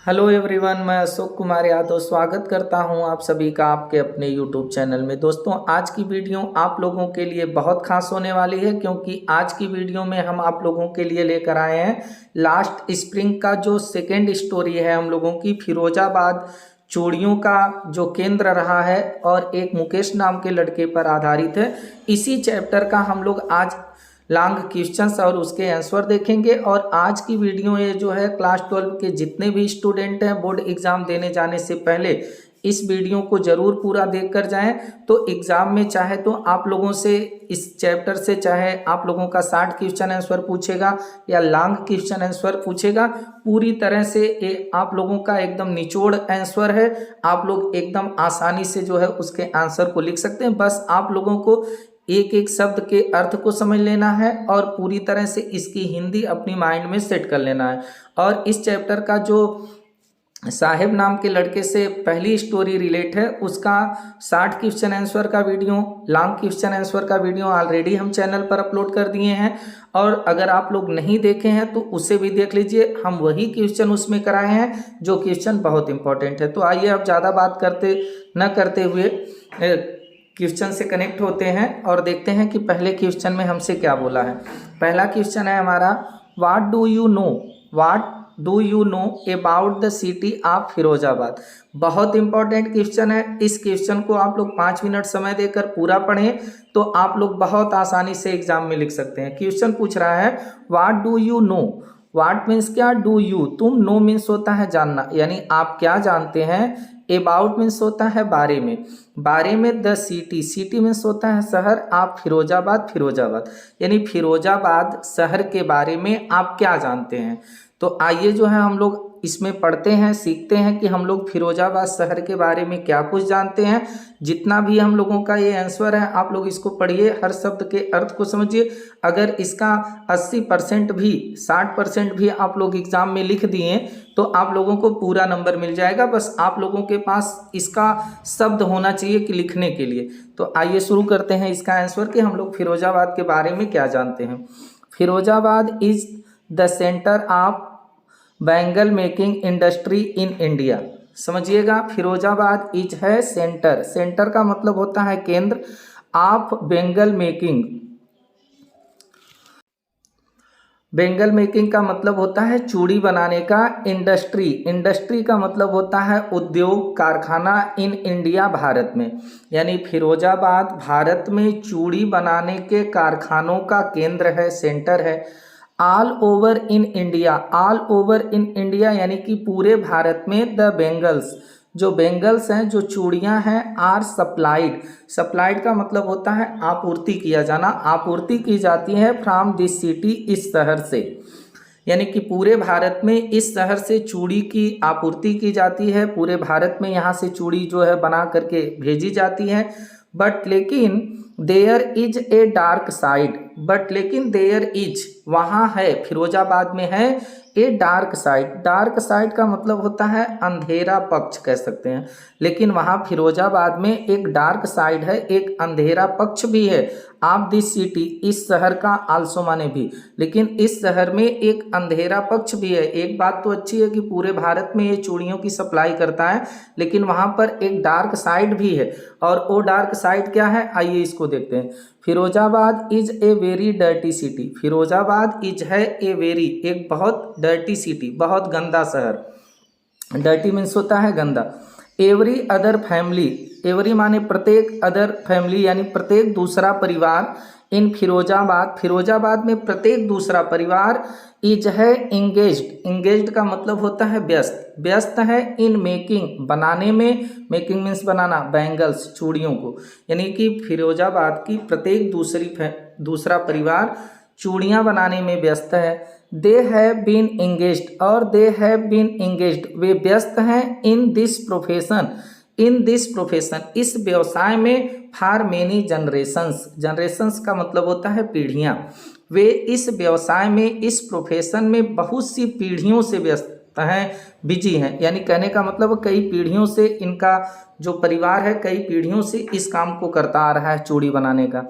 Hello everyone, मैं अशोक कुमार यादव स्वागत करता हूं आप सभी का आपके अपने यूट्यूब चैनल में। दोस्तों, आज की वीडियो आप लोगों के लिए बहुत खास होने वाली है, क्योंकि आज की वीडियो में हम आप लोगों के लिए लेकर आए हैं लास्ट स्प्रिंग का जो सेकेंड स्टोरी है हम लोगों की। फिरोजाबाद चूड़ियों का जो केंद्र रहा है और एक मुकेश नाम के लड़के पर आधारित है। इसी चैप्टर का हम लोग आज लॉन्ग क्वेश्चंस और उसके आंसर देखेंगे। और आज की वीडियो ये जो है क्लास 12 के जितने भी स्टूडेंट हैं बोर्ड एग्जाम देने जाने से पहले इस वीडियो को जरूर पूरा देख कर जाएं। तो एग्जाम में चाहे तो आप लोगों से इस चैप्टर से चाहे आप लोगों का 60 क्वेश्चन आंसर पूछेगा या लॉन्ग क्वेश्चन आंसर पूछेगा, पूरी तरह से ये आप लोगों का एकदम निचोड़ आंसर है। आप लोग एकदम आसानी से जो है उसके आंसर को लिख सकते हैं। बस आप लोगों को एक एक शब्द के अर्थ को समझ लेना है और पूरी तरह से इसकी हिंदी अपनी माइंड में सेट कर लेना है। और इस चैप्टर का जो साहेब नाम के लड़के से पहली स्टोरी रिलेट है, उसका 60 क्वेश्चन आंसर का वीडियो, लॉन्ग क्वेश्चन आंसर का वीडियो ऑलरेडी हम चैनल पर अपलोड कर दिए हैं। और अगर आप लोग नहीं देखे हैं तो उसे भी देख लीजिए। हम वही क्वेश्चन उसमें कराए हैं जो क्वेश्चन बहुत इंपॉर्टेंट है। तो आइए अब ज़्यादा बात करते हुए क्वेश्चन से कनेक्ट होते हैं और देखते हैं कि पहले क्वेश्चन में हमसे क्या बोला है। पहला क्वेश्चन है हमारा, what do you know about the city of Firozabad. बहुत इंपॉर्टेंट क्वेश्चन है। इस क्वेश्चन को आप लोग 5 मिनट समय देकर पूरा पढ़ें तो आप लोग बहुत आसानी से एग्जाम में लिख सकते हैं। क्वेश्चन पूछ रहा है what do you know. What means क्या, डू यू तुम, नो मीन्स होता है जानना, यानी आप क्या जानते हैं। अबाउट मीन्स होता है बारे में द सिटी मीन्स होता है शहर, आप फिरोजाबाद यानी फिरोजाबाद शहर के बारे में आप क्या जानते हैं। तो आइए जो है हम लोग इसमें पढ़ते हैं, सीखते हैं कि हम लोग फिरोजाबाद शहर के बारे में क्या कुछ जानते हैं। जितना भी हम लोगों का ये आंसर है आप लोग इसको पढ़िए, हर शब्द के अर्थ को समझिए। अगर इसका 80% भी 60% भी आप लोग एग्जाम में लिख दिए तो आप लोगों को पूरा नंबर मिल जाएगा। बस आप लोगों के पास इसका शब्द होना चाहिए कि लिखने के लिए। तो आइए शुरू करते हैं इसका आंसर कि हम लोग फिरोजाबाद के बारे में क्या जानते हैं। Firozabad is the centre of bangle making industry in India. समझिएगा, फिरोजाबाद इज है सेंटर का मतलब होता है केंद्र, ऑफ बेंगल मेकिंग का मतलब होता है चूड़ी बनाने का, इंडस्ट्री का मतलब होता है उद्योग कारखाना, इन इंडिया भारत में, यानी फिरोजाबाद भारत में चूड़ी बनाने के कारखानों का केंद्र है, सेंटर है। ऑल ओवर इन इंडिया यानी कि पूरे भारत में द बेंगल्स, जो बेंगल्स हैं, जो चूड़ियां हैं, आर सप्लाइड का मतलब होता है आपूर्ति किया जाना, आपूर्ति की जाती है फ्रॉम दिस सिटी, इस शहर से, यानी कि पूरे भारत में इस शहर से चूड़ी की आपूर्ति की जाती है। पूरे भारत में यहाँ से चूड़ी जो है बना करके भेजी जाती है। बट लेकिन there is a dark side, वहाँ है, फिरोजाबाद में है ए डार्क साइड का मतलब होता है अंधेरा पक्ष कह सकते हैं। लेकिन वहाँ फिरोजाबाद में एक डार्क साइड है, एक अंधेरा पक्ष भी है। आप दिस सिटी, इस शहर का, आल्सो माने भी, लेकिन इस शहर में एक अंधेरा पक्ष भी है। एक बात तो अच्छी है कि पूरे भारत में ये चूड़ियों की सप्लाई करता है, लेकिन वहाँ पर एक डार्क साइड भी है। और वो डार्क साइड क्या है, आइए इसको देखते हैं। Firozabad is a very dirty city, Firozabad is है ए वेरी, एक बहुत डर्टी सिटी, बहुत गंदा शहर। डर्टी मीन्स होता है गंदा। एवरी अदर फैमिली, एवरी माने प्रत्येक, अदर फैमिली यानी प्रत्येक दूसरा परिवार, इन फिरोजाबाद में प्रत्येक दूसरा परिवार, इज है इंगेज्ड का मतलब होता है व्यस्त है, इन मेकिंग बनाने में, मेकिंग मीन्स बनाना, बैंगल्स चूड़ियों को, यानी कि फिरोजाबाद की प्रत्येक दूसरा परिवार चूड़ियां बनाने में व्यस्त है। दे हैव बीन इंगेज्ड, वे व्यस्त हैं, इन दिस प्रोफेशन, इस व्यवसाय में, फॉर मेनी जनरेशंस का मतलब होता है पीढ़ियां। वे इस व्यवसाय में, इस प्रोफेशन में बहुत सी पीढ़ियों से व्यस्त हैं, बिजी हैं, यानी कहने का मतलब कई पीढ़ियों से इनका जो परिवार है कई पीढ़ियों से इस काम को करता आ रहा है चूड़ी बनाने का।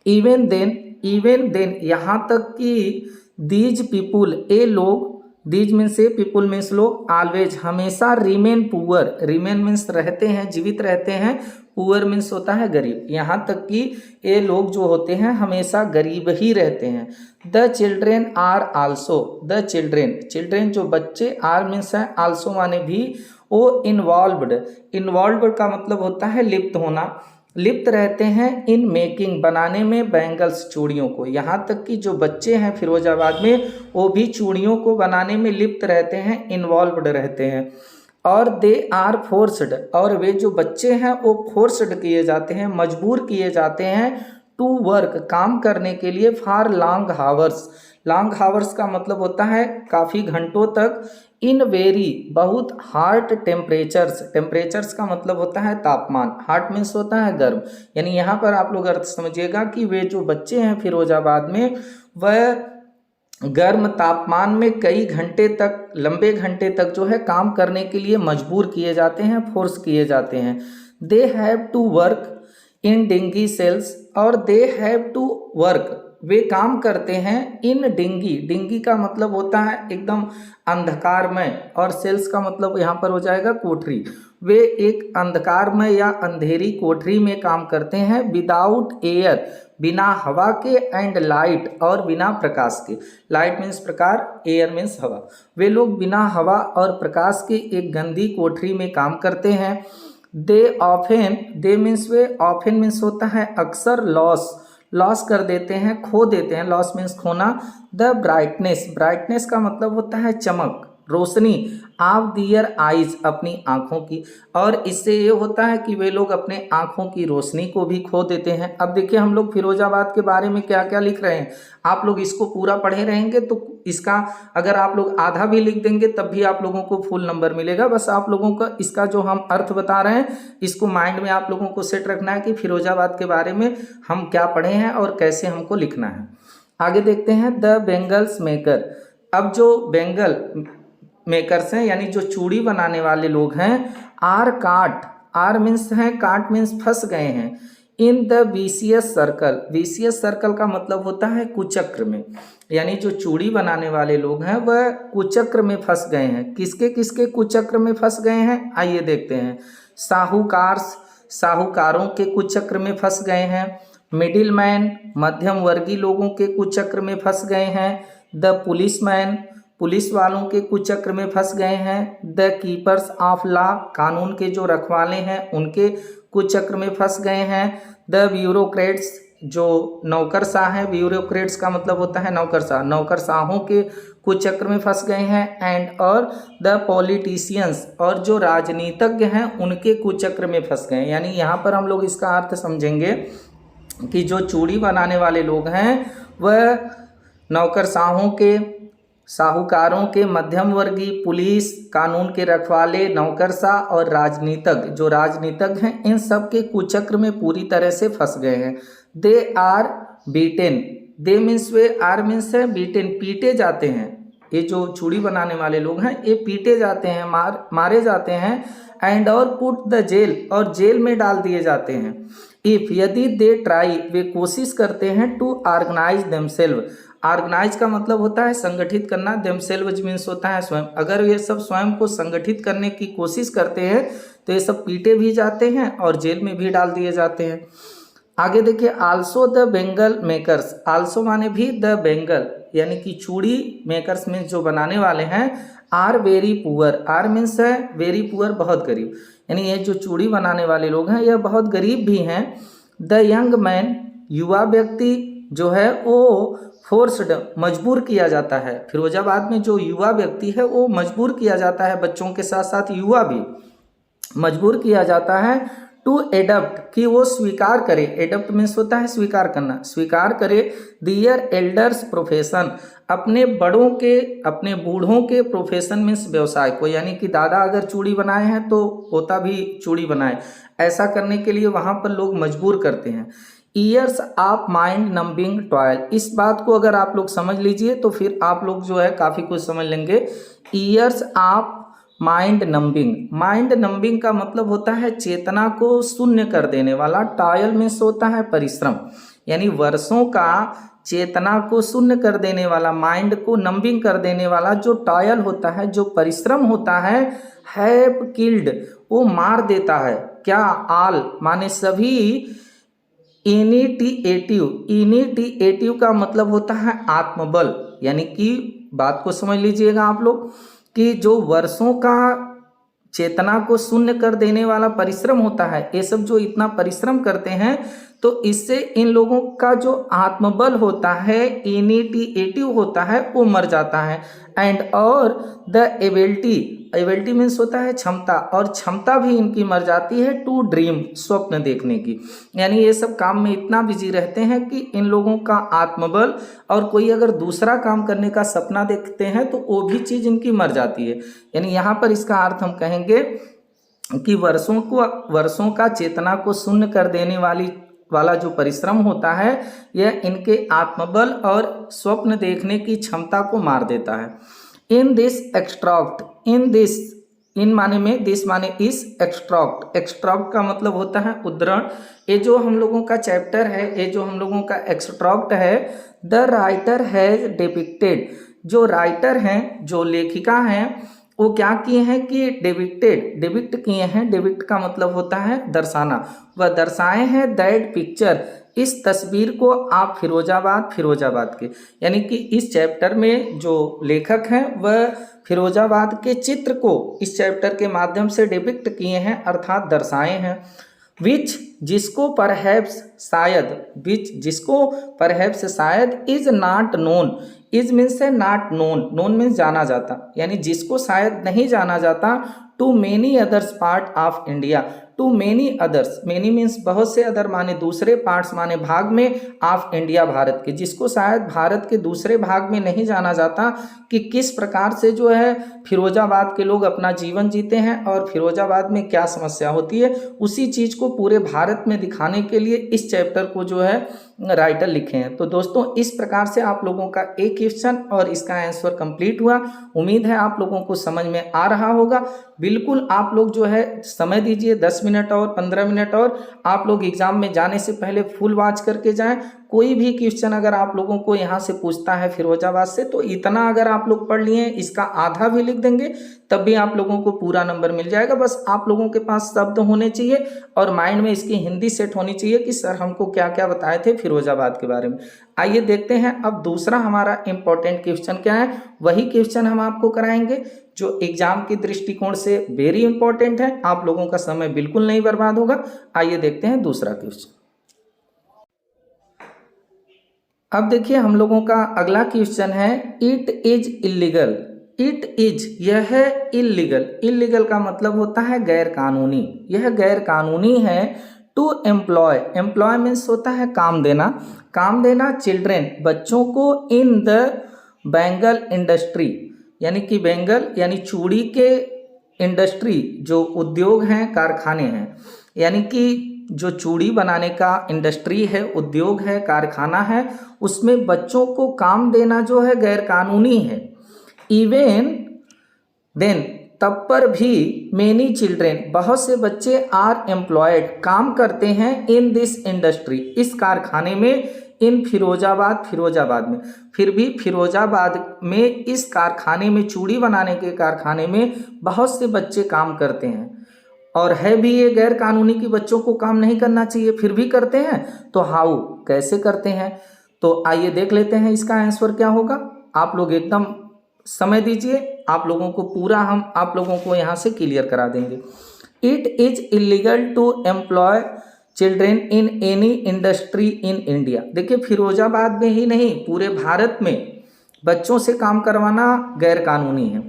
इवन देन यहाँ तक कि दीज पीपुल, ये लोग, these means A people means लोग, ऑलवेज हमेशा, रिमेन पुअर, रिमेन मीन्स रहते हैं, जीवित रहते हैं, पुअर मीन्स होता है गरीब, यहाँ तक कि ये लोग जो होते हैं हमेशा गरीब ही रहते हैं। The children are also, the children, children जो बच्चे, आर मीन्स है, आल्सो माने भी, वो इन्वॉल्व्ड, इन्वॉल्व्ड का मतलब होता है लिप्त होना, लिप्त रहते हैं इन मेकिंग बनाने में, बैंगल्स चूड़ियों को, यहाँ तक कि जो बच्चे हैं फिरोजाबाद में वो भी चूड़ियों को बनाने में लिप्त रहते हैं, इन्वॉल्व्ड रहते हैं। और दे आर फोर्स्ड, और वे जो बच्चे हैं वो फोर्स्ड किए जाते हैं, मजबूर किए जाते हैं, टू वर्क काम करने के लिए, for long hours, long hours का मतलब होता है काफ़ी घंटों तक, इन वेरी बहुत हार्ट टेम्परेचर्स, टेम्परेचर्स का मतलब होता है तापमान, हार्ट मीन्स होता है गर्म, यानी यहाँ पर आप लोग अर्थ समझिएगा कि वे जो बच्चे हैं फिरोजाबाद में वह गर्म तापमान में कई घंटे तक, लंबे घंटे तक जो है काम करने के लिए मजबूर किए जाते हैं, फोर्स किए जाते हैं। They have to work in dingy cells, और दे हैव टू वर्क, वे काम करते हैं इन डिंगी, डिंगी का मतलब होता है एकदम अंधकारमय, और सेल्स का मतलब यहाँ पर हो जाएगा कोठरी, वे एक अंधकारमय या अंधेरी कोठरी में काम करते हैं, विदाउट एयर, बिना हवा के, एंड लाइट, और बिना प्रकाश के, लाइट मीन्स प्रकाश, एयर मीन्स हवा, वे लोग बिना हवा और प्रकाश के एक गंदी कोठरी में काम करते हैं। दे ऑफेन, दे मीन्स वे, ऑफेन मीन्स होता है अक्सर, लॉस, लॉस कर देते हैं, खो देते हैं, लॉस मीन्स खोना। द ब्राइटनेस, ब्राइटनेस का मतलब होता है चमक, रोशनी, ऑफ दियर आइज, अपनी आँखों की, और इससे ये होता है कि वे लोग अपने आँखों की रोशनी को भी खो देते हैं। अब देखिए हम लोग फिरोजाबाद के बारे में क्या क्या लिख रहे हैं, आप लोग इसको पूरा पढ़े रहेंगे तो इसका अगर आप लोग आधा भी लिख देंगे तब भी आप लोगों को फुल नंबर मिलेगा। बस आप लोगों का इसका जो हम अर्थ बता रहे हैं इसको माइंड में आप लोगों को सेट रखना है कि फिरोजाबाद के बारे में हम क्या पढ़े हैं और कैसे हमको लिखना है। आगे देखते हैं द बेंगल्स मेकर। अब जो बेंगल मेकर्स हैं यानी जो चूड़ी बनाने वाले लोग हैं, आर काट, आर मीन्स है काट मीन्स फंस गए हैं, in the vicious circle, vicious circle का मतलब होता है कुचक्र में, यानी जो चूड़ी बनाने वाले लोग हैं वह कुचक्र में फंस गए हैं। किसके किसके कुचक्र में फंस गए हैं आइए देखते हैं। साहूकार, साहूकारों के कुचक्र में फंस गए हैं, मिडिल मैन, मध्यम वर्गीय लोगों के कुचक्र में फंस गए हैं, द पुलिसमैन, पुलिस वालों के कुचक्र में फंस गए हैं, द कीपर्स ऑफ लॉ, कानून के जो रखवाले हैं उनके कुचक्र में फंस गए हैं, द ब्यूरोक्रेट्स, जो नौकरशाह हैं, ब्यूरोक्रेट्स का मतलब होता है नौकरशाह, नौकरशाहों के कुचक्र में फंस गए हैं, एंड और द पॉलिटिशियंस, और जो राजनीतिज्ञ हैं उनके कुचक्र में फंस गए हैं। यानी यहाँ पर हम लोग इसका अर्थ समझेंगे कि जो चूड़ी बनाने वाले लोग हैं वह नौकरशाहों के, साहूकारों के, मध्यम वर्गीय, पुलिस, कानून के रखवाले, नौकरशाह और राजनीतिज्ञ, जो राजनीतिज्ञ हैं इन सब के कुचक्र में पूरी तरह से फंस गए हैं। They are beaten, they means वे, आर मीन्स है बीटेन, पीटे जाते हैं, ये जो चूड़ी बनाने वाले लोग हैं ये पीटे जाते हैं, मारे जाते हैं, एंड और पुट द जेल, और जेल में डाल दिए जाते हैं। इफ, यदि दे ट्राई, वे कोशिश करते हैं, टू ऑर्गेनाइज देमसेल्व, ऑर्गेनाइज का मतलब होता है संगठित करना, देमसेल्व्स मीन्स होता है स्वयं, अगर ये सब स्वयं को संगठित करने की कोशिश करते हैं तो ये सब पीटे भी जाते हैं और जेल में भी डाल दिए जाते हैं। आगे देखिए, also the bangle makers, also माने भी, द बेंगल यानी कि चूड़ी मेकर्स मीन्स जो बनाने वाले हैं, are very poor, are means है वेरी पुअर, बहुत गरीब, यानी ये जो चूड़ी बनाने वाले लोग हैं यह बहुत गरीब भी हैं। द यंग मैन, युवा व्यक्ति जो है वो फोर्स्ड, मजबूर किया जाता है, फिरोजाबाद में जो युवा व्यक्ति है वो मजबूर किया जाता है, बच्चों के साथ साथ युवा भी मजबूर किया जाता है, टू एडप्ट, कि वो स्वीकार करे, एडप्ट मीन्स होता है स्वीकार करना, स्वीकार करे, दियर एल्डर्स प्रोफेशन, अपने बड़ों के, अपने बूढ़ों के प्रोफेशन मीन्स व्यवसाय को, यानी कि दादा अगर चूड़ी बनाए हैं तो पोता भी चूड़ी बनाए, ऐसा करने के लिए वहाँ पर लोग मजबूर करते हैं। Years of mind numbing toil, इस बात को अगर आप लोग समझ लीजिए तो फिर आप लोग जो है काफ़ी कुछ समझ लेंगे। Years of mind numbing, mind numbing का मतलब होता है चेतना को शून्य कर देने वाला, टॉयल मीन्स होता है परिश्रम, यानी वर्षों का चेतना को शून्य कर देने वाला, माइंड को नंबिंग कर देने वाला जो टॉयल होता है, जो परिश्रम होता हैव किल्ड, वो मार देता है। क्या? आल माने सभी, इनिटिएटिव का मतलब होता है आत्मबल। यानी कि बात को समझ लीजिएगा आप लोग कि जो वर्षों का चेतना को शून्य कर देने वाला परिश्रम होता है, ये सब जो इतना परिश्रम करते हैं तो इससे इन लोगों का जो आत्मबल होता है, इनिटिएटिव होता है, वो मर जाता है। एंड और द एबिलिटी मीन्स होता है क्षमता, और क्षमता भी इनकी मर जाती है टू ड्रीम, स्वप्न देखने की। यानी ये सब काम में इतना बिजी रहते हैं कि इन लोगों का आत्मबल, और कोई अगर दूसरा काम करने का सपना देखते हैं तो वो भी चीज़ इनकी मर जाती है। यानी यहाँ पर इसका अर्थ हम कहेंगे कि वर्षों का चेतना को शून्य कर देने वाला जो परिश्रम होता है, यह इनके आत्मबल और स्वप्न देखने की क्षमता को मार देता है। इन दिस एक्सट्रैक्ट, इन माने में, दिस माने इस, एक्सट्रैक्ट का मतलब होता है उद्धरण। ये जो हम लोगों का चैप्टर है, ये जो हम लोगों का एक्सट्रैक्ट है, द राइटर हैज डिपिक्टेड, जो राइटर हैं, जो लेखिका हैं, वो क्या किए हैं कि डिपिक्ट किए हैं। डिपिक्ट का मतलब होता है दर्शाना, वह दर्शाए हैं दैट पिक्चर, इस तस्वीर को आप फिरोजाबाद के, यानी कि इस चैप्टर में जो लेखक हैं वह फिरोजाबाद के चित्र को इस चैप्टर के माध्यम से डिपिक्ट किए हैं, अर्थात दर्शाए हैं। जिसको परहैप्स शायद is not known, is means है नॉट नोन, नोन मीन्स जाना जाता, यानी जिसको शायद नहीं जाना जाता, to many others part of India, to many others, many means बहुत से, अदर माने दूसरे, पार्ट्स माने भाग में, ऑफ इंडिया भारत के, जिसको शायद भारत के दूसरे भाग में नहीं जाना जाता कि किस प्रकार से जो है फिरोजाबाद के लोग अपना जीवन जीते हैं और फिरोजाबाद में क्या समस्या होती है, उसी चीज़ को पूरे भारत में दिखाने के लिए इस चैप्टर को जो है राइटर लिखे हैं। तो दोस्तों इस प्रकार से आप लोगों का एक क्वेश्चन और इसका आंसर कंप्लीट हुआ। उम्मीद है आप लोगों को समझ में आ रहा होगा। बिल्कुल आप लोग जो है समय दीजिए, 10 मिनट और 15 मिनट और आप लोग एग्जाम में जाने से पहले फुल वॉच करके जाएं। कोई भी क्वेश्चन अगर आप लोगों को यहाँ से पूछता है फिरोजाबाद से, तो इतना अगर आप लोग पढ़ लिए, इसका आधा भी लिख देंगे तब भी आप लोगों को पूरा नंबर मिल जाएगा। बस आप लोगों के पास शब्द होने चाहिए और माइंड में इसकी हिंदी सेट होनी चाहिए कि सर हमको क्या क्या बताए थे फिरोजाबाद के बारे में। आइए देखते हैं अब दूसरा हमारा इंपॉर्टेंट क्वेश्चन क्या है। वही क्वेश्चन हम आपको कराएंगे जो एग्जाम के दृष्टिकोण से वेरी इंपॉर्टेंट है। आप लोगों का समय बिल्कुल नहीं बर्बाद होगा। आइए देखते हैं दूसरा क्वेश्चन। अब देखिए हम लोगों का अगला क्वेश्चन है, it is illegal. It is, यह है इलीगल। इलीगल का मतलब होता है गैर कानूनी। यह गैर कानूनी है टू एम्प्लॉय, एम्प्लॉय मीन्स होता है काम देना, काम देना चिल्ड्रेन, बच्चों को इन द बैंगल इंडस्ट्री, यानी कि बैंगल यानी चूड़ी के इंडस्ट्री, जो उद्योग हैं, कारखाने हैं, यानी कि जो चूड़ी बनाने का इंडस्ट्री है, उद्योग है, कारखाना है, उसमें बच्चों को काम देना जो है गैर कानूनी है। इवन देन, तब पर भी, मेनी चिल्ड्रेन, बहुत से बच्चे आर एम्प्लॉयड, काम करते हैं, इन दिस इंडस्ट्री, इस कारखाने में, इन फिरोजाबाद में, फिर भी फिरोजाबाद में इस कारखाने में, चूड़ी बनाने के कारखाने में बहुत से बच्चे काम करते हैं। और है भी ये गैर कानूनी कि बच्चों को काम नहीं करना चाहिए, फिर भी करते हैं। तो हाउ, कैसे करते हैं? तो आइए देख लेते हैं इसका आंसर क्या होगा। आप लोग एकदम समय दीजिए, आप लोगों को पूरा हम आप लोगों को यहाँ से क्लियर करा देंगे। It is illegal to employ children in any industry in India. देखिए फिरोजाबाद में ही नहीं, पूरे भारत में बच्चों से काम करवाना गैर कानूनी है।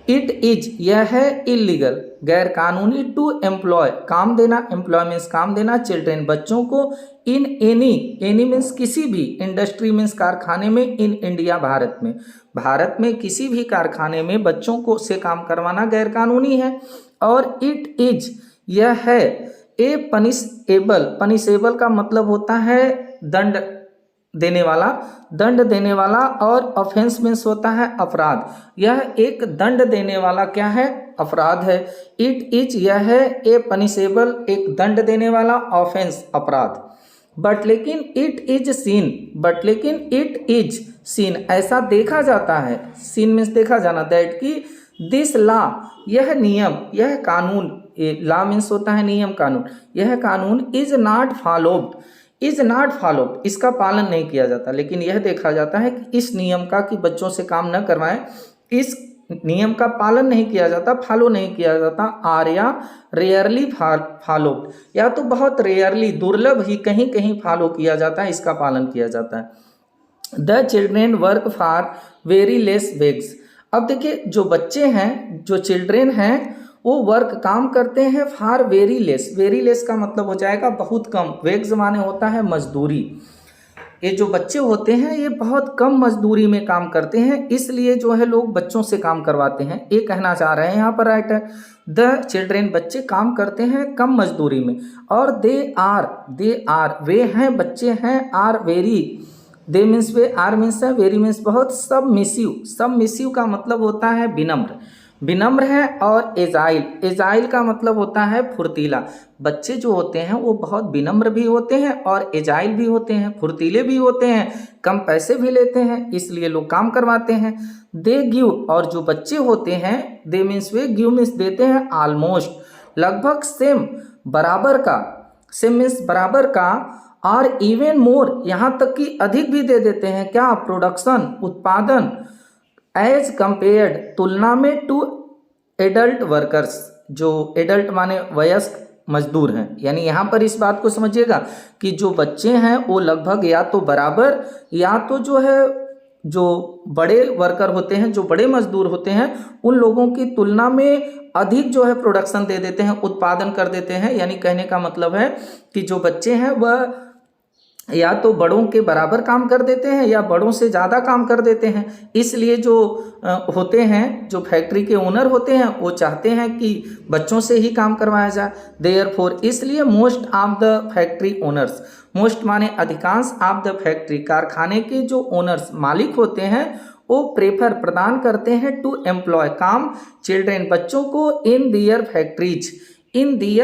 इट इज, यह है इलीगल, गैर कानूनी, टू एम्प्लॉय, काम देना, एम्प्लॉय मीन्स काम देना, चिल्ड्रेन, बच्चों को, इन एनी मीन्स किसी भी, इंडस्ट्री मीन्स कारखाने में, इन इंडिया भारत में किसी भी कारखाने में बच्चों को से काम करवाना गैर कानूनी है। और इट इज, यह है ए पनिशेबल का मतलब होता है दंड देने वाला, और ऑफेंस मीन्स होता है अपराध। यह एक दंड देने वाला क्या है? अपराध है। इट इज, यह है ए पनिशेबल, एक दंड देने वाला, ऑफेंस अपराध। बट लेकिन इट इज सीन, ऐसा देखा जाता है, सीन मीन्स देखा जाना, दैट कि दिस लॉ, यह नियम, यह कानून, लॉ मीन्स होता है नियम कानून, यह कानून इज नॉट फॉलोड, इसका पालन नहीं किया जाता। लेकिन यह देखा जाता है कि इस नियम का कि बच्चों से काम न करवाएं, इस नियम का पालन नहीं किया जाता, फॉलो नहीं किया जाता, आर या रेयरली फॉलोड, या तो बहुत रेयरली, दुर्लभ ही कहीं कहीं फॉलो किया जाता है, इसका पालन किया जाता है। The children work for very less wages. अब देखिए जो बच्चे हैं, जो चिल्ड्रेन हैं, वो वर्क काम करते हैं फॉर वेरी लेस का मतलब हो जाएगा बहुत कम, वेग्स माने होता है मजदूरी। ये जो बच्चे होते हैं ये बहुत कम मजदूरी में काम करते हैं, इसलिए जो है लोग बच्चों से काम करवाते हैं, ये कहना चाह रहे हैं यहाँ पर राइटर। द चिल्ड्रेन, बच्चे काम करते हैं कम मजदूरी में, और दे आर वे हैं, बच्चे हैं, आर वेरी, दे मीन्स वे, आर मीन्स है, वेरी मीन्स बहुत, सबमिसिव का मतलब होता है विनम्र है, और एजाइल का मतलब होता है फुर्तीला। बच्चे जो होते हैं वो बहुत विनम्र भी होते हैं और एजाइल भी होते हैं, फुर्तीले भी होते हैं, कम पैसे भी लेते हैं, इसलिए लोग काम करवाते हैं। दे गिव, और जो बच्चे होते हैं, दे मीन्स वे, गिव मीन्स देते हैं, ऑलमोस्ट, लगभग, सेम मीन्स बराबर का, और इवन मोर, यहाँ तक कि अधिक भी दे देते हैं, क्या, प्रोडक्शन, उत्पादन, एज कंपेयर्ड, तुलना में, टू एडल्ट वर्कर्स, जो एडल्ट माने वयस्क मजदूर हैं। यानी यहाँ पर इस बात को समझिएगा कि जो बच्चे हैं वो लगभग या तो बराबर, या तो जो है जो बड़े वर्कर होते हैं, जो बड़े मजदूर होते हैं, उन लोगों की तुलना में अधिक जो है प्रोडक्शन दे देते हैं, उत्पादन कर देते हैं। यानी कहने का मतलब है कि जो बच्चे हैं वह या तो बड़ों के बराबर काम कर देते हैं या बड़ों से ज़्यादा काम कर देते हैं। इसलिए जो होते हैं, जो फैक्ट्री के ओनर होते हैं, वो चाहते हैं कि बच्चों से ही काम करवाया जाए। देयरफॉर, इसलिए most of the factory owners, most माने अधिकांश, ऑफ द फैक्ट्री, कारखाने के जो ओनर्स, मालिक होते हैं, वो प्रेफर, प्रदान करते हैं, टू एम्प्लॉय, काम, चिल्ड्रेन, बच्चों को, इन दियर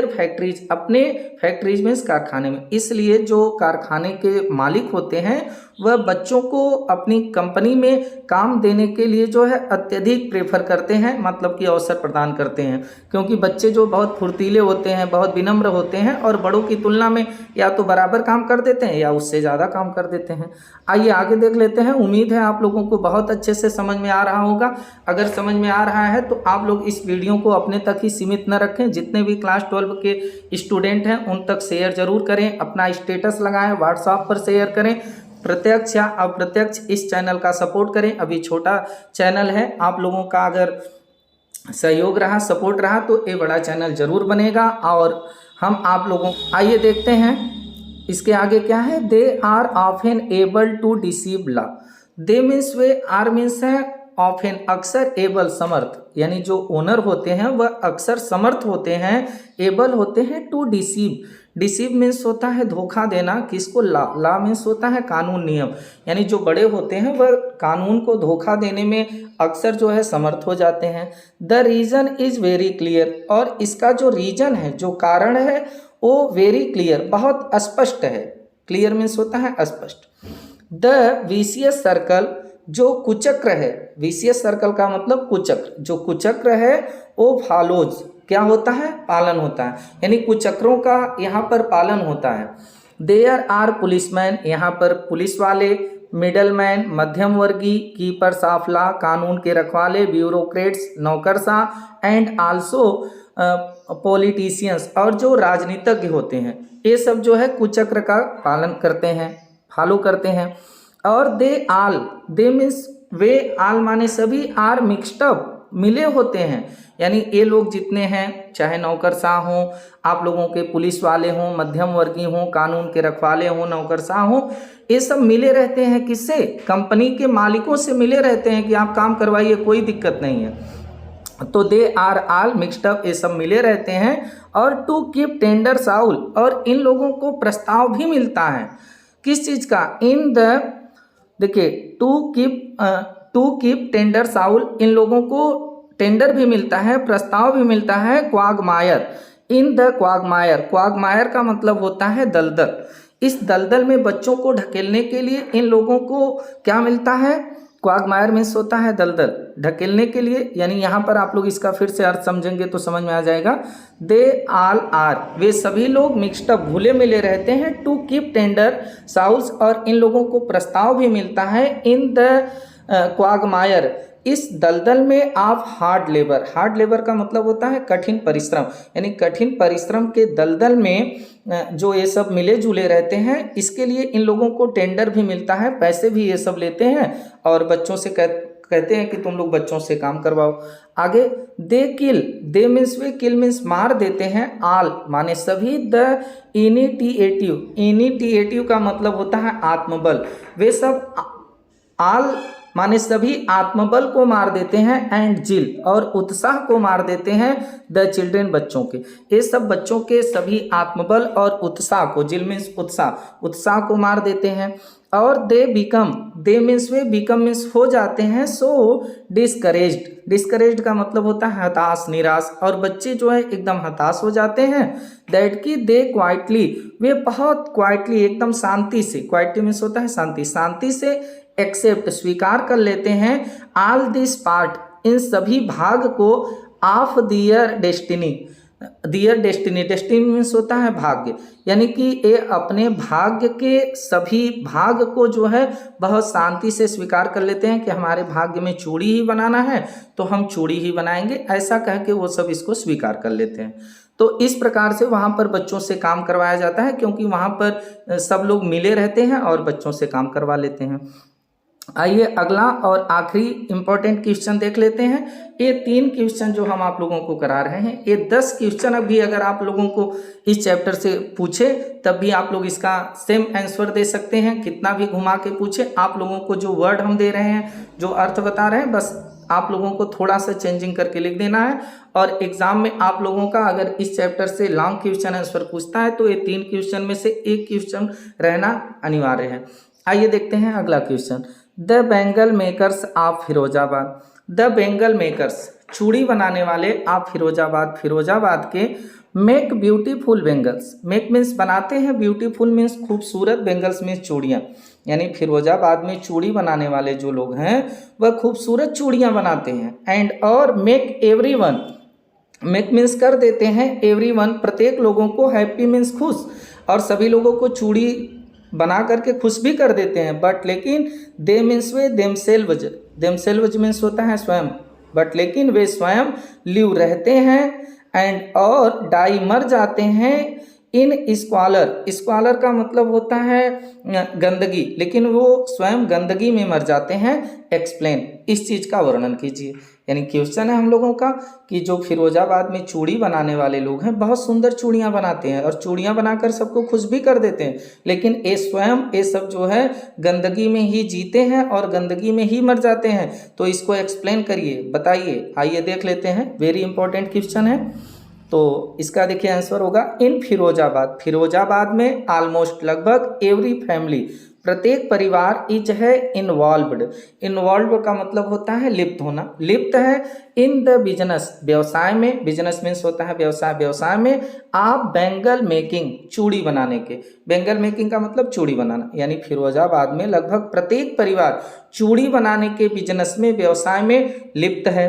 फैक्ट्रीज, अपने फैक्ट्रीज में, इस कारखाने में। इसलिए जो कारखाने के मालिक होते हैं वह बच्चों को अपनी कंपनी में काम देने के लिए जो है अत्यधिक प्रेफर करते हैं, मतलब कि अवसर प्रदान करते हैं, क्योंकि बच्चे जो बहुत फुर्तीले होते हैं, बहुत विनम्र होते हैं, और बड़ों की तुलना में या तो बराबर काम कर देते हैं या उससे ज़्यादा काम कर देते हैं। आइए आगे देख लेते हैं। उम्मीद है आप लोगों को बहुत अच्छे से समझ में आ रहा होगा। अगर समझ में आ रहा है तो आप लोग इस वीडियो को अपने तक ही सीमित न रखें, जितने भी क्लास 12 के स्टूडेंट हैं उन तक शेयर जरूर करें, अपना स्टेटस लगाएं, व्हाट्सएप पर शेयर करें, प्रत्यक्ष या अप्रत्यक्ष इस चैनल का सपोर्ट करें। अभी छोटा चैनल है, आप लोगों का अगर सहयोग रहा, सपोर्ट रहा तो ये बड़ा चैनल जरूर बनेगा। और हम आप लोगों, आइए देखते हैं इसके आगे क्या है। They are often able to deceive law, they means वे, आर मीन्स है ऑफन, अक्सर, एबल, समर्थ, यानी जो ओनर होते हैं वह अक्सर समर्थ होते हैं, एबल होते हैं, टू डिसीव मीन्स होता है धोखा देना, किसको, लॉ मीन्स होता है कानून, नियम, यानी जो बड़े होते हैं वह कानून को धोखा देने में अक्सर जो है समर्थ हो जाते हैं। The reason is very clear, और इसका जो रीजन है, जो कारण है, वो वेरी क्लियर, बहुत स्पष्ट है। क्लियर मीन्स होता है स्पष्ट। द विशियस सर्कल, जो कुचक्र है, विशियस सर्कल का मतलब कुचक्र, जो कुचक्र है वो फॉलोज, क्या होता है, पालन होता है, यानी कुचक्रों का यहाँ पर पालन होता है। देयर आर पुलिसमैन, यहाँ पर पुलिस वाले, मिडलमैन, मध्यम वर्गीय, कीपर्स ऑफ लॉ, कानून के रखवाले, ब्यूरोक्रेट्स, नौकरशाह, एंड आल्सो पॉलिटिशियंस, और जो राजनीतिज्ञ होते हैं, ये सब जो है कुचक्र का पालन करते हैं, फॉलो करते हैं। और दे मीन्स वे, आल माने सभी, आर मिक्स्ड अप, मिले होते हैं, यानी ये लोग जितने हैं, चाहे नौकरशाह हों, आप लोगों के पुलिस वाले हों, मध्यम वर्गीय हों, कानून के रखवाले हों, नौकरशाह हों, ये सब मिले रहते हैं, किससे, कंपनी के मालिकों से मिले रहते हैं कि आप काम करवाइए, कोई दिक्कत नहीं है। तो they are all mixed up, ये सब मिले रहते हैं। और टू कीप टेंडर साउल, और इन लोगों को प्रस्ताव भी मिलता है, किस चीज़ का, इन द, देखिए, टू कीप टेंडर साउल, इन लोगों को टेंडर भी मिलता है, प्रस्ताव भी मिलता है, क्वागमायर, इन द क्वागमायर, क्वागमायर का मतलब होता है दलदल, इस दलदल में बच्चों को ढकेलने के लिए इन लोगों को क्या मिलता है? क्वागमायर मीन्स होता है दलदल, ढकेलने के लिए, यानी यहाँ पर आप लोग इसका फिर से अर्थ समझेंगे तो समझ में आ जाएगा। दे ऑल आर, वे सभी लोग मिक्स्ड अप, घुले मिले रहते हैं, टू कीप टेंडर साउल्स, और इन लोगों को प्रस्ताव भी मिलता है इन द क्वागमायर, इस दलदल में आप हार्ड लेबर, हार्ड लेबर का मतलब होता है कठिन परिश्रम, यानी कठिन परिश्रम के दलदल में जो ये सब मिले जुले रहते हैं, इसके लिए इन लोगों को टेंडर भी मिलता है, पैसे भी ये सब लेते हैं और बच्चों से कहते हैं कि तुम लोग बच्चों से काम करवाओ। आगे दे किल, दे मीन्स वे, किल मीन्स मार देते हैं, आल माने सभी, द इनिटिएटिव, इनिटिएटिव का मतलब होता है आत्मबल, वे सब आल माने सभी आत्मबल को मार देते हैं, एंड जिल और उत्साह को मार देते हैं, द चिल्ड्रेन बच्चों के, ये सब बच्चों के सभी आत्मबल और उत्साह को, जिल मीन्स उत्साह, उत्साह को मार देते हैं। और they become, they means way, become means हो जाते हैं, सो डिस्करेज्ड, डिस्करेज्ड का मतलब होता है हताश, निराश, और बच्चे जो है एकदम हताश हो जाते हैं, दैट की दे क्वाइटली, वे बहुत क्वाइटली एकदम शांति से, क्वाइटली मीन्स होता है शांति, शांति से एक्सेप्ट स्वीकार कर लेते हैं, ऑल दिस पार्ट, इन सभी भाग को, of their destiny, their destiny, destiny means होता है भाग्य, यानी कि ये अपने भाग्य के सभी भाग को जो है बहुत शांति से स्वीकार कर लेते हैं कि हमारे भाग्य में चूड़ी ही बनाना है तो हम चूड़ी ही बनाएंगे, ऐसा कह के वो सब इसको स्वीकार कर लेते हैं। तो इस प्रकार से वहाँ पर बच्चों से काम करवाया जाता है, क्योंकि वहाँ पर सब लोग मिले रहते हैं और बच्चों से काम करवा लेते हैं। आइए अगला और आखिरी इंपॉर्टेंट क्वेश्चन देख लेते हैं। ये 3 क्वेश्चन जो हम आप लोगों को करा रहे हैं, ये 10 क्वेश्चन अभी अगर आप लोगों को इस चैप्टर से पूछे तब भी आप लोग इसका सेम आंसर दे सकते हैं, कितना भी घुमा के पूछे, आप लोगों को जो वर्ड हम दे रहे हैं, जो अर्थ बता रहे हैं, बस आप लोगों को थोड़ा सा चेंजिंग करके लिख देना है। और एग्जाम में आप लोगों का अगर इस चैप्टर से लॉन्ग क्वेश्चन आंसर पूछता है तो ये 3 क्वेश्चन में से 1 क्वेश्चन रहना अनिवार्य है। आइए देखते हैं अगला question. The bangle makers of Firozabad, the bangle makers, चूड़ी बनाने वाले ऑफ फिरोजाबाद, फिरोजाबाद के, make beautiful bangles, make means बनाते हैं, ब्यूटीफुल मीन्स खूबसूरत, बेंगल्स मीन्स चूड़ियाँ, यानी फिरोजाबाद में चूड़ी बनाने वाले जो लोग हैं वह खूबसूरत चूड़ियाँ बनाते हैं। एंड और मेक एवरीवन, मेक मीन्स कर देते हैं, एवरीवन प्रत्येक लोगों को, हैप्पी मीन्स खुश, और सभी लोगों को चूड़ी बना करके खुश भी कर देते हैं। बट लेकिन दे मीन्स वे, देमसेल्व्स, देमसेल्व्स मीन्स होता है स्वयं, बट लेकिन वे स्वयं लिव रहते हैं, एंड और डाई मर जाते हैं, इन स्क्वालर, स्क्वालर का मतलब होता है गंदगी, लेकिन वो स्वयं गंदगी में मर जाते हैं। एक्सप्लेन, इस चीज़ का वर्णन कीजिए। यानी क्वेश्चन है हम लोगों का कि जो फिरोजाबाद में चूड़ी बनाने वाले लोग हैं बहुत सुंदर चूड़ियाँ बनाते हैं और चूड़ियाँ बनाकर सबको खुश भी कर देते हैं, लेकिन ये स्वयं ये सब जो है गंदगी में ही जीते हैं और गंदगी में ही मर जाते हैं। तो इसको एक्सप्लेन करिए, बताइए। आइए देख लेते हैं, वेरी इंपॉर्टेंट क्वेश्चन है। तो इसका देखिए आंसर होगा इन फिरोजाबाद, फिरोजाबाद में ऑलमोस्ट लगभग एवरी फैमिली, प्रत्येक परिवार इज है इन्वॉल्व्ड, इन्वॉल्व का मतलब होता है लिप्त होना, लिप्त है इन द बिजनेस, व्यवसाय में, बिजनेस मीन्स होता है व्यवसाय, व्यवसाय में आप बेंगल मेकिंग, चूड़ी बनाने के, बेंगल मेकिंग का मतलब चूड़ी बनाना, यानी फिरोजाबाद में लगभग प्रत्येक परिवार चूड़ी बनाने के बिजनेस में, व्यवसाय में लिप्त है।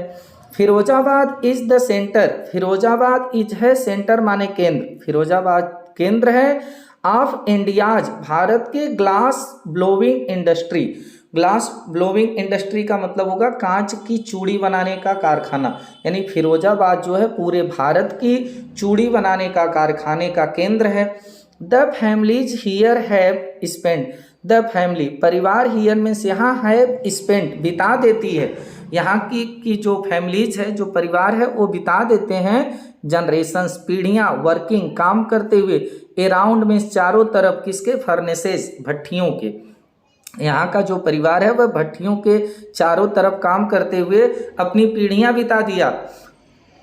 Firozabad is the centre, Firozabad is है सेंटर माने केंद्र, फिरोजाबाद केंद्र है ऑफ इंडियाज, भारत के glass blowing industry, glass blowing industry का मतलब होगा कांच की चूड़ी बनाने का कारखाना, यानी फिरोजाबाद जो है पूरे भारत की चूड़ी बनाने का कारखाने का केंद्र है। The families here have spent, the family परिवार, हियर मीन्स यहाँ, हैव स्पेंट बिता देती है, यहाँ की जो फैमिलीज है, जो परिवार है वो बिता देते हैं जनरेशंस, पीढ़ियाँ, वर्किंग काम करते हुए, अराउंड मीन्स चारों तरफ, किसके, फर्नेसेस भट्ठियों के, यहाँ का जो परिवार है वह भट्ठियों के चारों तरफ काम करते हुए अपनी पीढ़ियाँ बिता दिया।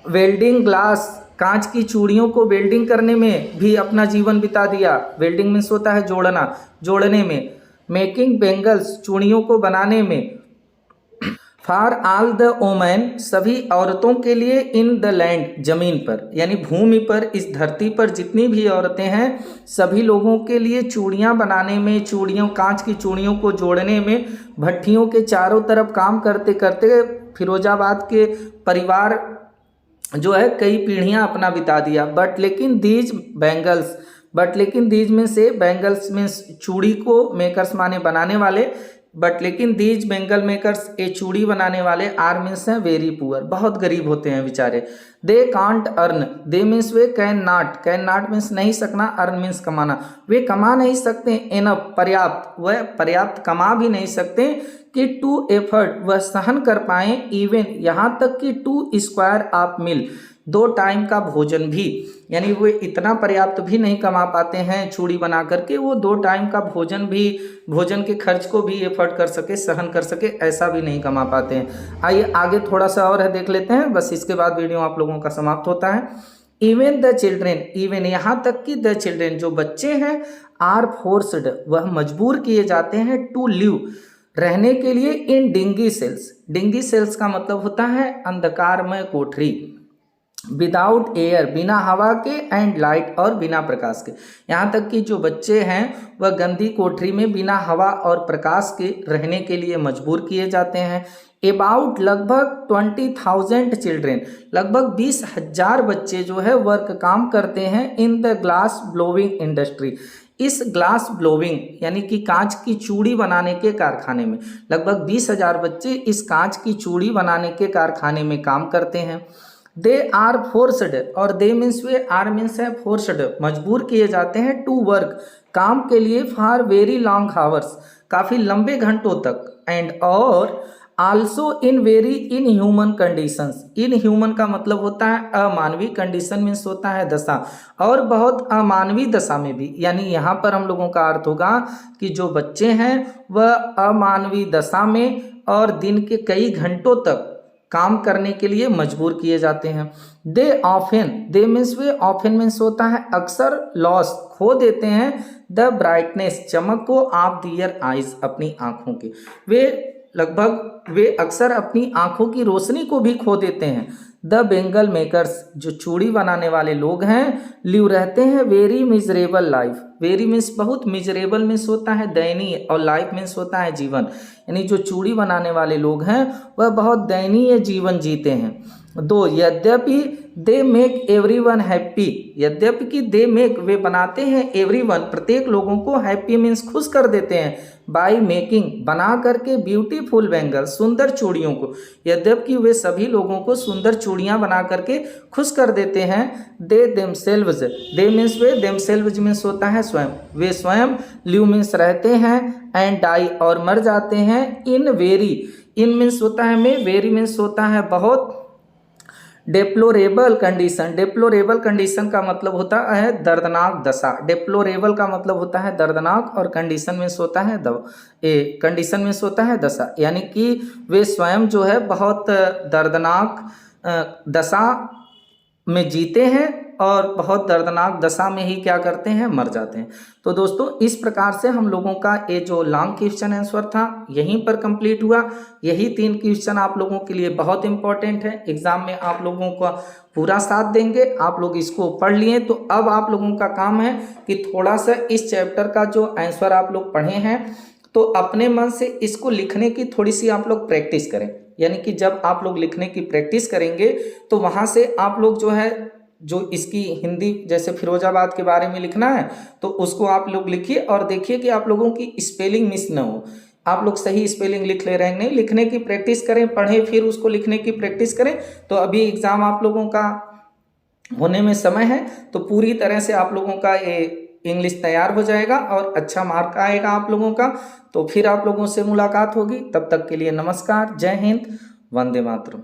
वेल्डिंग ग्लास, कांच की चूड़ियों को वेल्डिंग करने में भी अपना जीवन बिता दिया, वेल्डिंग मीन्स होता है जोड़ना, जोड़ने में। मेकिंग बेंगल्स, चूड़ियों को बनाने में। फॉर ऑल द वोमेन, सभी औरतों के लिए, इन द लैंड, जमीन पर यानी भूमि पर, इस धरती पर जितनी भी औरतें हैं सभी लोगों के लिए चूड़ियाँ बनाने में, चूड़ियों, कांच की चूड़ियों को जोड़ने में, भट्टियों के चारों तरफ काम करते करते फिरोजाबाद के परिवार जो है कई पीढ़ियां अपना बिता दिया। बट लेकिन दीज में से, बैंगल्स में चूड़ी को मेकर्स माने बनाने वाले, बट लेकिन दीज बेंगल मेकर्स, ये चूड़ी बनाने वाले, आर मीन्स हैं वेरी पुअर, बहुत गरीब होते हैं बेचारे। They can't earn, they means way, can not means नहीं सकना, अर्न मीन्स कमाना, वे कमा नहीं सकते, इनफ पर्याप्त, वह पर्याप्त कमा भी नहीं सकते कि टू एफर्ट, वह सहन कर पाए, इवन यहाँ तक कि two square of meal, 2 time का भोजन भी, यानी वो इतना पर्याप्त भी नहीं कमा पाते हैं चूड़ी बना करके, वो 2 टाइम का भोजन भी, भोजन के खर्च को भी एफर्ट कर सके, सहन कर सके, ऐसा भी नहीं कमा पाते हैं। आइए आगे थोड़ा सा और है देख लेते हैं, बस इसके बाद वीडियो आप लोगों का समाप्त होता है। इवन द चिल्ड्रेन, इवन यहाँ तक कि द चिल्ड्रेन, जो बच्चे हैं, आर फोर्स्ड, वह मजबूर किए जाते हैं, टू लिव, रहने के लिए, इन डिंगी सेल्स, डिंगी सेल्स का मतलब होता है अंधकारमय कोठरी, विदाउट एयर, बिना हवा के, एंड लाइट, और बिना प्रकाश के, यहाँ तक कि जो बच्चे हैं वह गंदी कोठरी में बिना हवा और प्रकाश के रहने के लिए मजबूर किए जाते हैं। अबाउट, लगभग 20,000 चिल्ड्रेन, लगभग 20,000 बच्चे जो है वर्क, काम करते हैं, in the glass blowing industry, इस ग्लास ब्लोविंग यानी कि कांच की चूड़ी बनाने के कारखाने में, लगभग 20,000 बच्चे इस कांच की चूड़ी बनाने के कारखाने में काम करते हैं। दे आर फोर्स्ड, और दे मीन्स वे, आर मीन्स है फोर्स्ड, मजबूर किए जाते हैं, टू वर्क, काम के लिए, फॉर वेरी लॉन्ग हावर्स, काफ़ी लंबे घंटों तक, एंड और also in very in human conditions, in human का मतलब होता है अमानवीय, कंडीशन मीन्स होता है दशा, और बहुत अमानवीय दशा में भी, यानी यहाँ पर हम लोगों का अर्थ होगा कि जो बच्चे हैं वह अमानवीय दशा में और दिन के कई घंटों तक काम करने के लिए मजबूर किए जाते हैं। They often, they means way, often means होता है अक्सर, लॉस, खो देते हैं, द ब्राइटनेस, चमक को, ऑफ दियर आइज, अपनी आंखों की, वे अक्सर अपनी आंखों की रोशनी को भी खो देते हैं। द बेंगल मेकर्स, जो चूड़ी बनाने वाले लोग हैं, लिव, रहते हैं, very miserable life, very means बहुत, मिजरेबल मीन्स होता है दयनीय, और लाइफ मीन्स होता है जीवन, यानी जो चूड़ी बनाने वाले लोग हैं वह बहुत दयनीय जीवन जीते हैं। दो, यद्यपि दे मेक एवरीवन हैप्पी, यद्यपि कि दे मेक, वे बनाते हैं, एवरीवन, प्रत्येक लोगों को, हैप्पी मीन्स खुश कर देते हैं, बाय मेकिंग, बना करके, ब्यूटीफुल बैंगल, सुंदर चूड़ियों को, यद्यपि वे सभी लोगों को सुंदर चूड़ियां बना करके खुश कर देते हैं। They themselves, they means way, themselves means होता है स्वयं, वे स्वयं, लिव मीन्स रहते हैं, एंड डाई, और मर जाते हैं, इन वेरी, इन मीन्स होता है में, वेरी मीन्स होता है बहुत, डेप्लोरेबल कंडीशन, डेप्लोरेबल कंडीशन का मतलब होता है दर्दनाक दशा, डेप्लोरेबल का मतलब होता है दर्दनाक, और कंडीशन मीन्स होता है कंडीशन मीन्स होता है दशा, यानी कि वे स्वयं जो है बहुत दर्दनाक दशा में जीते हैं और बहुत दर्दनाक दशा में ही क्या करते हैं, मर जाते हैं। तो दोस्तों इस प्रकार से हम लोगों का ये जो लॉन्ग क्वेश्चन आंसर था यहीं पर कंप्लीट हुआ। यही 3 क्वेश्चन आप लोगों के लिए बहुत इंपॉर्टेंट है, एग्जाम में आप लोगों का पूरा साथ देंगे। आप लोग इसको पढ़ लिए, तो अब आप लोगों का काम है कि थोड़ा सा इस चैप्टर का जो आंसर आप लोग पढ़े हैं तो अपने मन से इसको लिखने की थोड़ी सी आप लोग प्रैक्टिस करें। यानी कि जब आप लोग लिखने की प्रैक्टिस करेंगे तो वहाँ से आप लोग जो है, जो इसकी हिंदी जैसे फिरोजाबाद के बारे में लिखना है तो उसको आप लोग लिखिए और देखिए कि आप लोगों की स्पेलिंग मिस ना हो, आप लोग सही स्पेलिंग लिख ले रहे हैं। नहीं, लिखने की प्रैक्टिस करें, पढ़ें, फिर उसको लिखने की प्रैक्टिस करें। तो अभी एग्ज़ाम आप लोगों का होने में समय है, तो पूरी तरह से आप लोगों का ये इंग्लिश तैयार हो जाएगा और अच्छा मार्क आएगा आप लोगों का। तो फिर आप लोगों से मुलाकात होगी, तब तक के लिए नमस्कार, जय हिंद, वंदे मातरम।